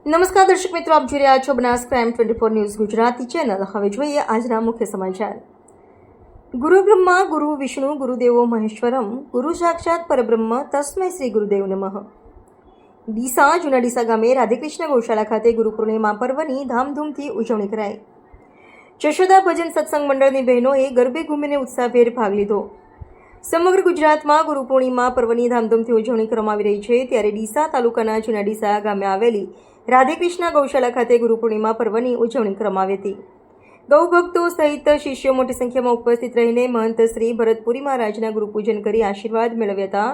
નમસ્કાર દર્શક મિત્રો, આપ જોઈ રહ્યા છો Banas crime 24 news Gujarati channel. હવે જોઈએ આજના મુખ્ય સમાચાર। ગુરુ બ્રહ્મા ગુરુ વિષ્ણુ ગુરુદેવો મહેશ્વરમ ગુરુ સાક્ષાત પરબ્રહ્મ તસ્મૈ શ્રી ગુરુદેવ નમઃ। ડીસા જૂના ડીસા ગામે રાધેકૃષ્ણ ગૌશાળા ખાતે ગુરુ પૂર્ણિમા પર્વની ધામધૂમથી ઉજવણી કરાઈ। જશોદા ભજન સત્સંગ મંડળની બહેનોએ ગરબે ઘૂમીને ઉત્સાહભેર ભાગ લીધો। સમગ્ર ગુજરાતમાં ગુરુ પૂર્ણિમા પર્વની ધામધૂમથી ઉજવણી કરવામાં આવી રહી છે, ત્યારે ડીસા તાલુકાના જૂના ડીસા ગામે આવેલી રાધેકૃષ્ણ ગૌશાળા ખાતે ગુરુ પૂર્ણિમા પર્વની ઉજવણી કરવામાં આવી હતી। ગૌભક્તો સહિત શિષ્યો મોટી સંખ્યામાં ઉપસ્થિત રહીને મહંત શ્રી ભરતપુરી મહારાજના ગુરુપૂજન કરી આશીર્વાદ મેળવ્યા હતા।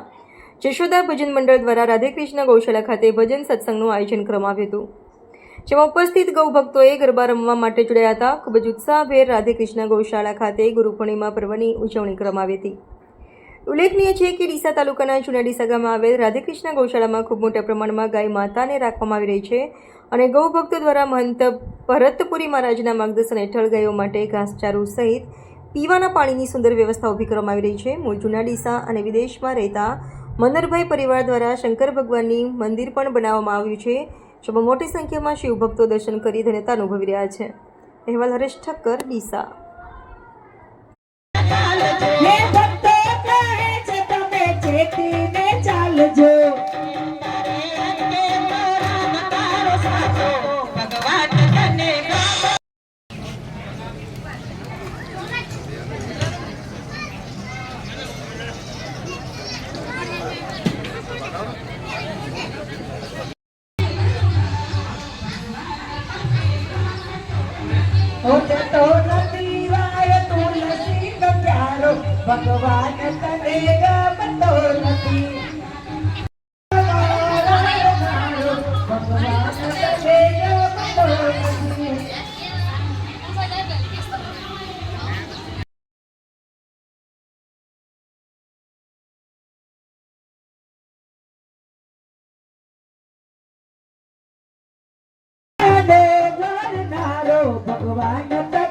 જશોદા ભજન મંડળ દ્વારા રાધેકૃષ્ણ ગૌશાળા ખાતે ભજન સત્સંગનું આયોજન કરવામાં આવ્યું હતું, જેમાં ઉપસ્થિત ગૌભક્તોએ ગરબા રમવા માટે જોડાયા હતા। ખૂબ જ ઉત્સાહભેર રાધેકૃષ્ણ ગૌશાળા ખાતે ગુરુ પૂર્ણિમા પર્વની ઉજવણી કરવામાં આવી હતી। ઉલ્લેખનીય છે કે ડીસા તાલુકાના જૂના ડીસા ગામમાં આવેલ રાધેકૃષ્ણ ગૌશાળામાં ખૂબ મોટા પ્રમાણમાં ગાય માતાને રાખવામાં આવી રહી છે અને ગૌભક્તો દ્વારા મહંત ભરતપુરી મહારાજના માર્ગદર્શન હેઠળ ગાયો માટે ઘાસચારો સહિત પીવાના પાણીની સુંદર વ્યવસ્થા ઊભી કરવામાં આવી રહી છે। મૂળ જૂના ડીસા અને વિદેશમાં રહેતા મનરભાઈ પરિવાર દ્વારા શંકર ભગવાનની મંદિર પણ બનાવવામાં આવ્યું છે, જેમાં મોટી સંખ્યામાં શિવભક્તો દર્શન કરી ધન્યતા અનુભવી રહ્યા છે। અહેવાલ હરેશ ઠક્કર, ડીસા। ભગવાન તને ગમતો નથી, ભગવાન તને ગમતો નથી। ભગવાન